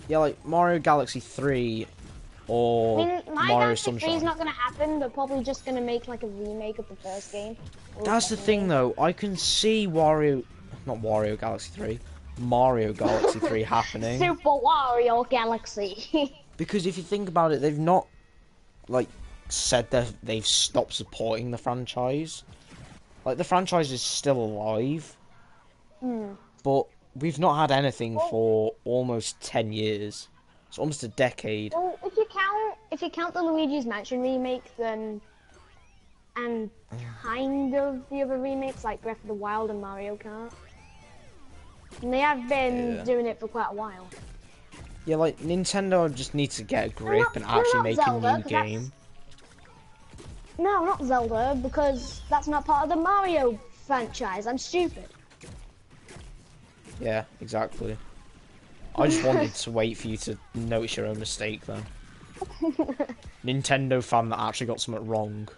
yeah, like Mario Galaxy 3, or I mean, Mario Mario Galaxy 3 Sunshine. is not going to happen. They're probably just going to make like a remake of the first game. Or That's the second thing, game. though. I can see not Wario Galaxy 3, Mario Galaxy 3 happening. Super Wario Galaxy. Because if you think about it, they've not, like, said that they've stopped supporting the franchise. Like, the franchise is still alive. But we've not had anything for almost 10 years. It's almost a decade. Well, if you count the Luigi's Mansion remake, then and kind of the other remakes like Breath of the Wild and Mario Kart, and they have been doing it for quite a while. Yeah, like, Nintendo just needs to get a grip and actually make a new game. No, not Zelda, because that's not part of the Mario franchise. I'm stupid. Yeah, exactly. I just wanted to wait for you to notice your own mistake then. Nintendo fan that actually got something wrong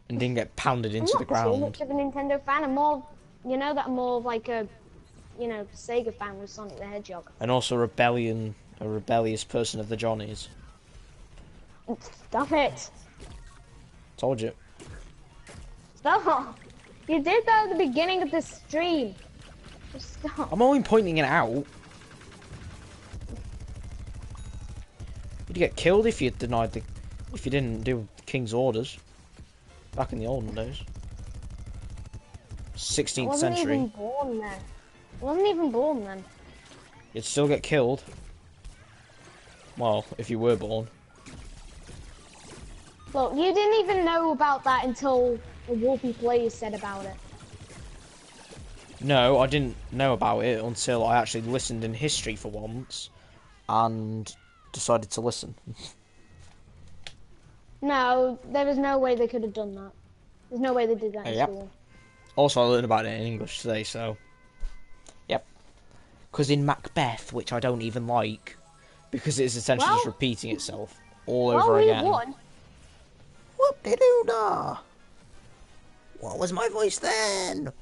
and didn't get pounded into the I'm not too ground. much of a Nintendo fan. I'm more, I'm more of like a, Sega fan with Sonic the Hedgehog. And also a rebellious person of the Johnnies. Stop it. Told you. Stop. You did that at the beginning of the stream. Just stop. I'm only pointing it out. You'd get killed if you didn't do the king's orders. Back in the olden days. 16th I wasn't century. even born then. I wasn't even born then. You'd still get killed. Well, if you were born. Look, you didn't even know about that until the Wolfie Players said about it. No, I didn't know about it until I actually listened in history for once. And decided to listen. No, there was no way they could have done that. There's no way they did that in Yep. school. Also, I learned about it in English today, so... Yep. Because in Macbeth, which I don't even like, because it's essentially just repeating itself all over again. We won. Whoop-de-doo-dah! What was my voice then?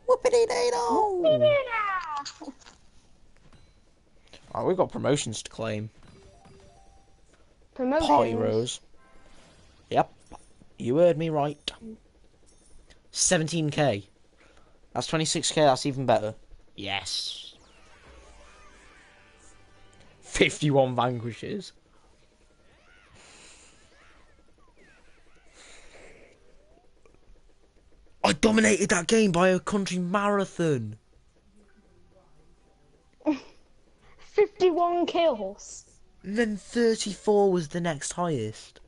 Whoopity-dee-doo! Whoop-de-doo-dah! Alright, we've got promotions to claim. Promotions. Party Rose. Yep. You heard me right. 17k. That's 26k, that's even better. Yes. 51 vanquishes. I dominated that game by a country marathon. 51 kills. And then 34 was the next highest.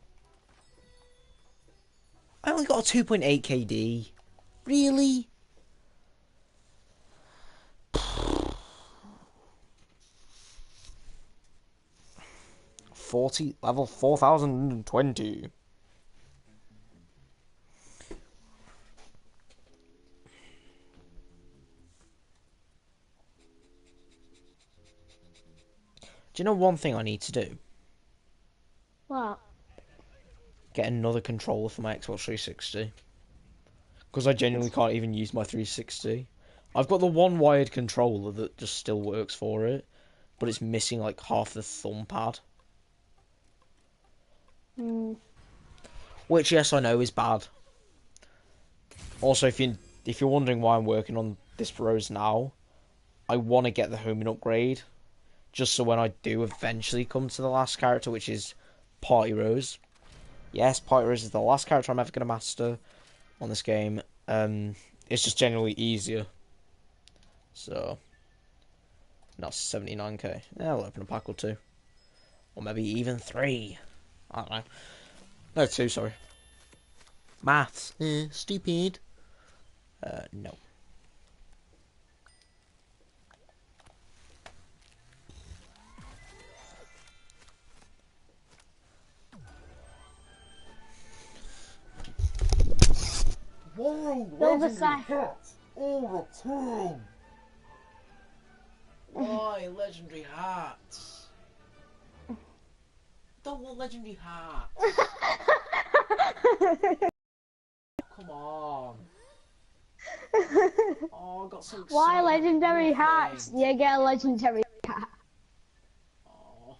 I only got a 2.8 KD. Really? Level 4020. Do you know one thing I need to do? What? Get another controller for my Xbox 360. Because I genuinely can't even use my 360. I've got the one wired controller that just still works for it, but it's missing like half the thumb pad. Which, yes, I know is bad. Also, if you're wondering why I'm working on this Rose now, I want to get the homing upgrade, just so when I do eventually come to the last character, which is Party Rose. Yes, Party Rose is the last character I'm ever going to master on this game. It's just generally easier. So, that's 79k. Yeah, I'll open a pack or two. Or maybe even 3. I don't know. No, 2, sorry. Maths. Stupid. No. Whoa! Legendary hats all the time. Why legendary hats? Don't want legendary hats. Come on. Oh, I got so excited. Why legendary hats? You get a legendary hat. Oh.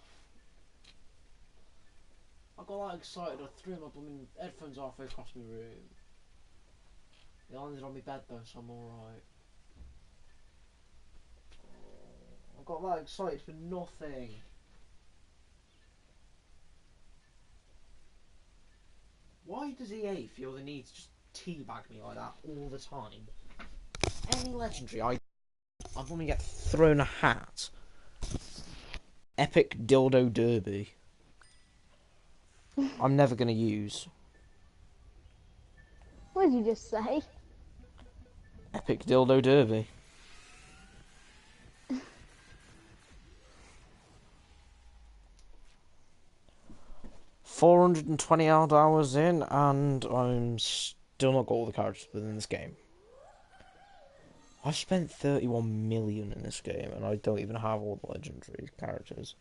I got that excited, I threw my blooming headphones halfway across my room. They landed on my bed though, so I'm alright. I got that excited for nothing. Why does EA feel the need to just teabag me like that all the time? Any legendary, I'm gonna get thrown a hat. Epic Dildo Derby. I'm never gonna use. What did you just say? Epic Dildo Derby. $420 hours in, and I'm still not got all the characters within this game. I've spent 31 million in this game, and I don't even have all the legendary characters.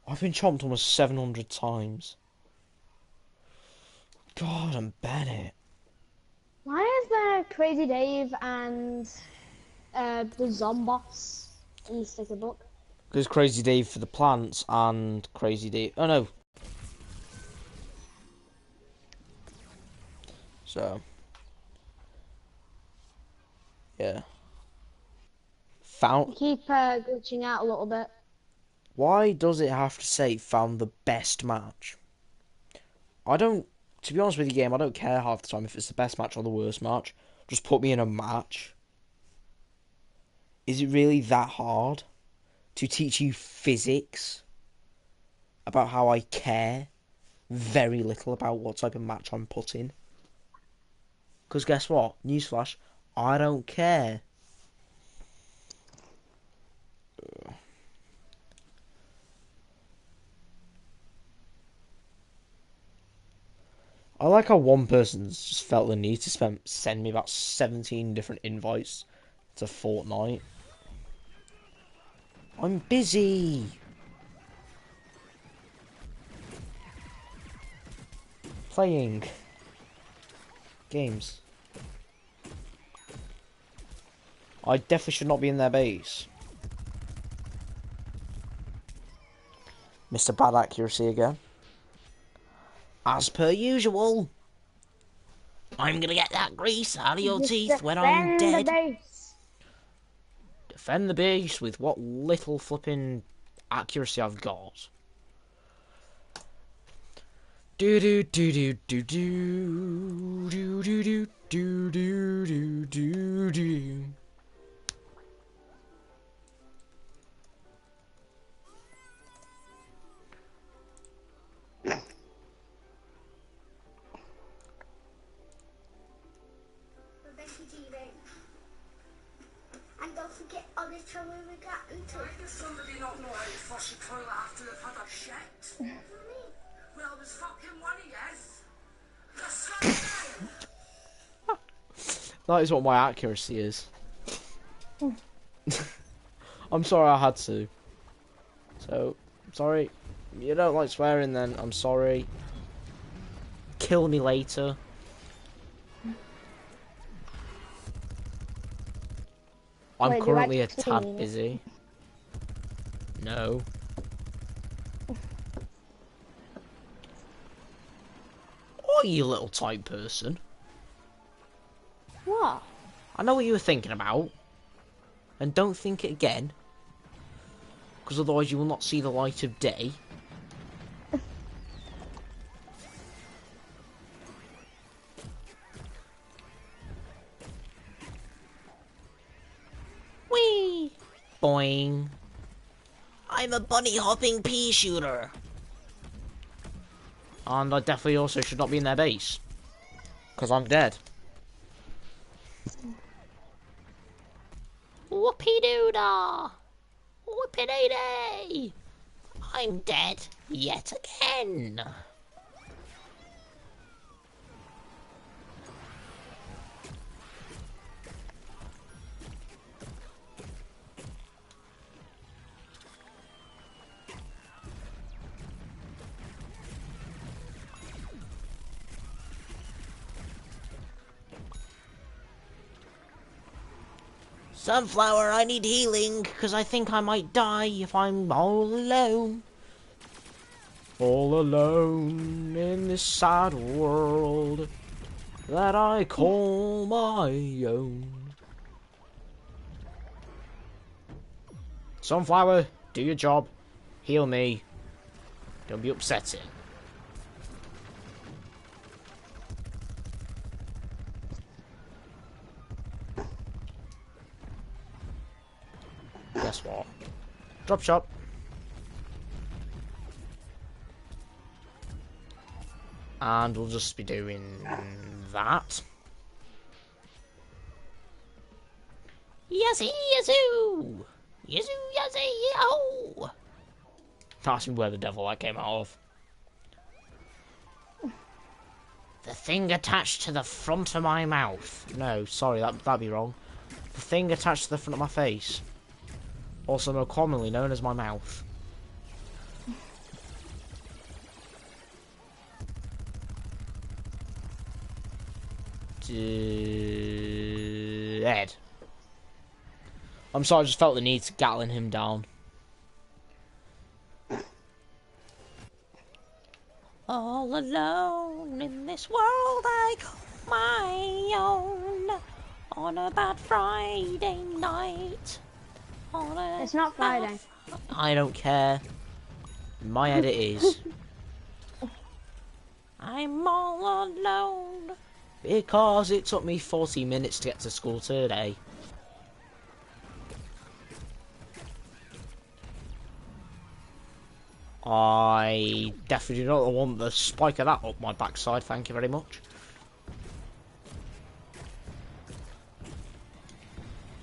I've been chomped almost 700 times. God, I'm Bennett. Why is there Crazy Dave and the Zomboss in the sticker book? Because Crazy Dave for the plants and Crazy Dave... Oh no. So. Yeah. Found. You keep glitching out a little bit. Why does it have to say found the best match? I don't. To be honest with you, game, I don't care half the time if it's the best match or the worst match. Just put me in a match. Is it really that hard to teach you physics about how I care very little about what type of match I'm putting? Because guess what? Newsflash, I don't care. I like how one person's just felt the need to send me about 17 different invites to Fortnite. I'm busy. Playing games. I definitely should not be in their base. Mr. Bad Accuracy again. As per usual. I'm gonna get that grease out of your Just teeth when I'm defend the dead. base. Defend the base with what little flipping accuracy I've got. Do do do do do do do do do do do do do. And don't forget all the trouble we got into. Why does somebody not know how to flush a toilet after they've had a shit? Well, there's fucking one of yes. That is what my accuracy is. I'm sorry I had to. So, sorry. You don't like swearing then, I'm sorry. Kill me later. I'm Wait, currently you a tad busy. No. Oh, you little tight person. What? I know what you were thinking about. And don't think it again. Because otherwise you will not see the light of day. Whee! Boing. I'm a bunny hopping pea shooter. And I definitely also should not be in their base. Because I'm dead. Whoopie-doo-dah! Whoopie-day-day! I'm dead yet again. Sunflower, I need healing, because I think I might die if I'm all alone. All alone in this sad world that I call my own. Sunflower, do your job. Heal me. Don't be upsetting. Guess what? Drop shot. And we'll just be doing that. Yazzie, yazoo! Yazoo, yazzie, yahoo! Ask me where the devil that came out of. The thing attached to the front of my mouth. No, sorry, that'd be wrong. The thing attached to the front of my face. Also more commonly known as my mouth. Ed. I'm sorry, I just felt the need to gatling him down. All alone in this world I call my own. On a bad Friday night. It's not Friday. I don't care. In my head it is. I'm all alone. Because it took me 40 minutes to get to school today. I definitely do not want the spike of that up my backside, thank you very much.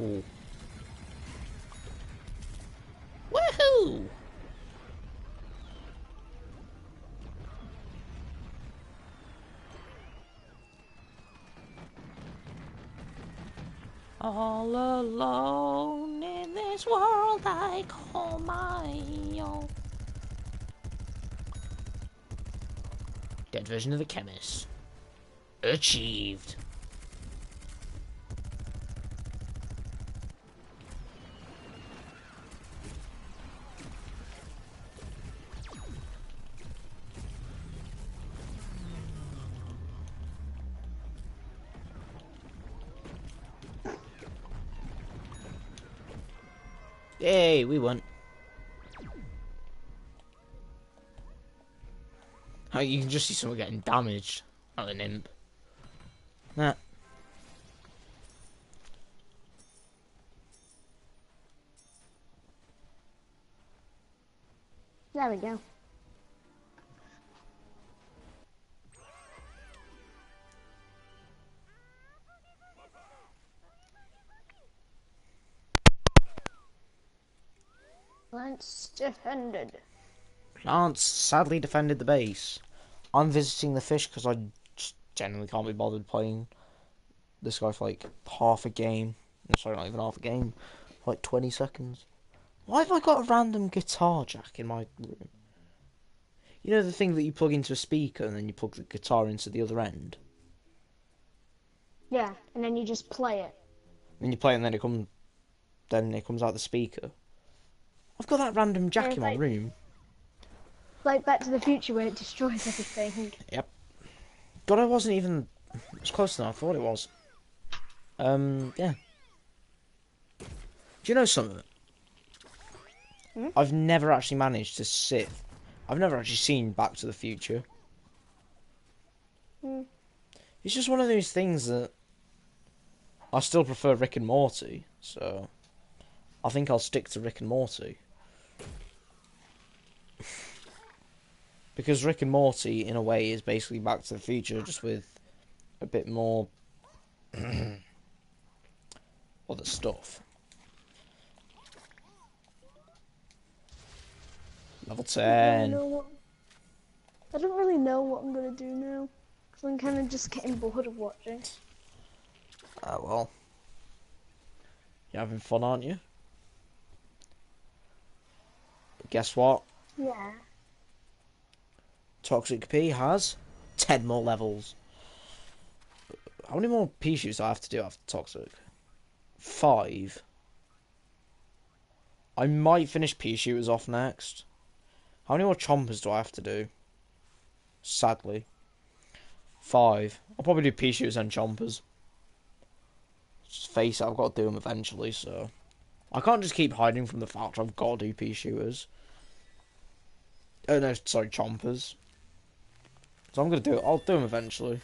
Ooh. Woohoo! All alone in this world I call my own. Dead version of the chemist. Achieved. Yay, we won. Oh, you can just see someone getting damaged. Oh, an imp. Nah. There we go. Plants defended. Plants sadly defended the base. I'm visiting the fish because I just generally can't be bothered playing this guy for like half a game. No, sorry, not even half a game. For like 20 seconds. Why have I got a random guitar jack in my room? You know the thing that you plug into a speaker and then you plug the guitar into the other end? Yeah, and then you just play it. And you play it and then it comes out the speaker. I've got that random jack Yeah, in my like- room. Like Back to the Future where it destroys everything. Yep. God, I wasn't even... It was closer than I thought it was. Yeah. Do you know something? Hmm? I've never actually managed to sit... I've never actually seen Back to the Future. Hmm. It's just one of those things that... I still prefer Rick and Morty, so... I think I'll stick to Rick and Morty. Because Rick and Morty, in a way, is basically Back to the Future, just with a bit more other stuff. Level 10. I don't really know what I'm gonna do now. Because I'm kind of just getting bored of watching. Ah, well. You're having fun, aren't you? But guess what? Yeah. Toxic P has 10 more levels. How many more P shoots do I have to do after Toxic? 5. I might finish P shooters off next. How many more chompers do I have to do? Sadly. 5. I'll probably do P shooters and chompers. Just face it, I've got to do them eventually, so... I can't just keep hiding from the fact I've got to do P shooters. Oh no, sorry, chompers. So I'm gonna do it. I'll do them eventually.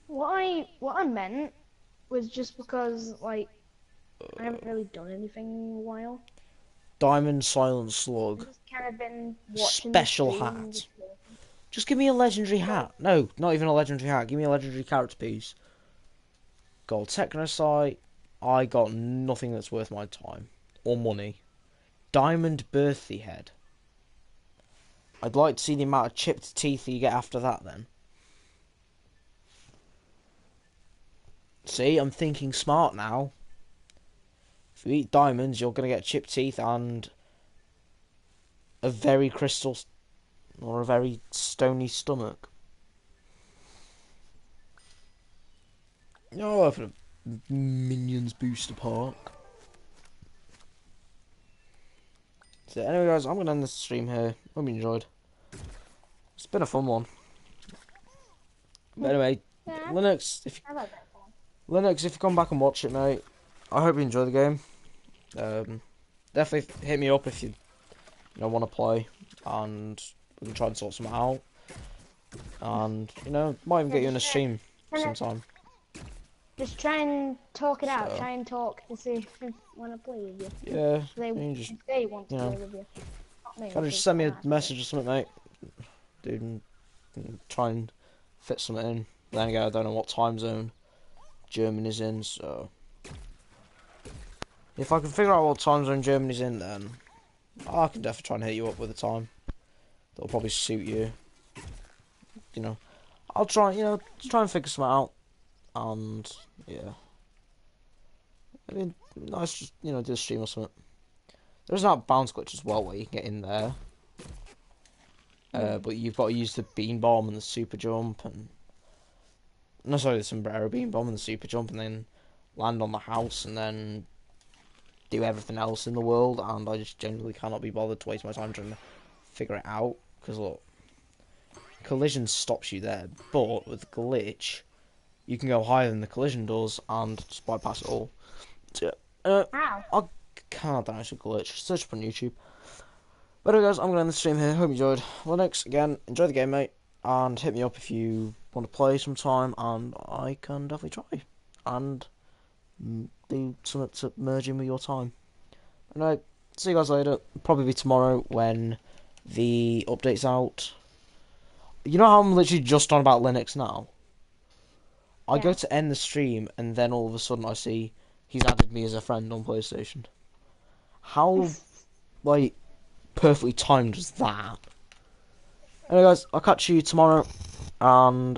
What I meant was just because like I haven't really done anything in a while. Diamond Silent Slug. I've just kind of been watching Special the stream and hat. just- Just give me a legendary hat. No, not even a legendary hat. Give me a legendary character piece. Gold Technosite. I got nothing that's worth my time. Or money. Diamond Birthday Head. I'd like to see the amount of chipped teeth that you get after that then. See, I'm thinking smart now. If you eat diamonds, you're going to get chipped teeth and a very crystal or a very stony stomach. Oh, for a Minions booster park. So anyway guys, I'm going to end this stream here. Hope you enjoyed. It's been a fun one. But anyway, Yeah, Linux, I've had that fun. Linux, if you come back and watch it, mate, I hope you enjoy the game. Definitely hit me up if you want to play, and we can try and sort something out. And might even Yeah, get you in a just stream kinda, sometime. just try and talk it out. So Try and talk to see if they want to play with you. yeah, If they want to you play know, with you. Not me, kind of just because send me I'm a not. message or something, mate, dude, and try and fit something in. Then again, I don't know what time zone Germany's in, so if I can figure out what time zone Germany's in, then I can definitely try and hit you up with a time that'll probably suit you. I'll try, try and figure something out, and yeah, I mean, nice, just do a stream or something. There's that bounce glitch as well where you can get in there, but you've got to use the beam bomb and the super jump and no, sorry, the sombrero beam bomb and the super jump, and then land on the house and then do everything else in the world. And I just genuinely cannot be bothered to waste my time trying to figure it out, because look, collision stops you there, but with glitch you can go higher than the collision does and just bypass it all. How? I can't actually glitch. Search up on YouTube. But anyway, guys, I'm going to end the stream here. Hope you enjoyed. Linux, again, enjoy the game, mate. And hit me up if you want to play sometime, and I can definitely try. And do something to merge in with your time. Anyway, see you guys later. Probably be tomorrow when the update's out. You know how I'm literally just on about Linux now? I go Yeah. to end the stream, and then all of a sudden I see he's added me as a friend on PlayStation. How, like, perfectly timed was that? Anyway, guys, I'll catch you tomorrow, and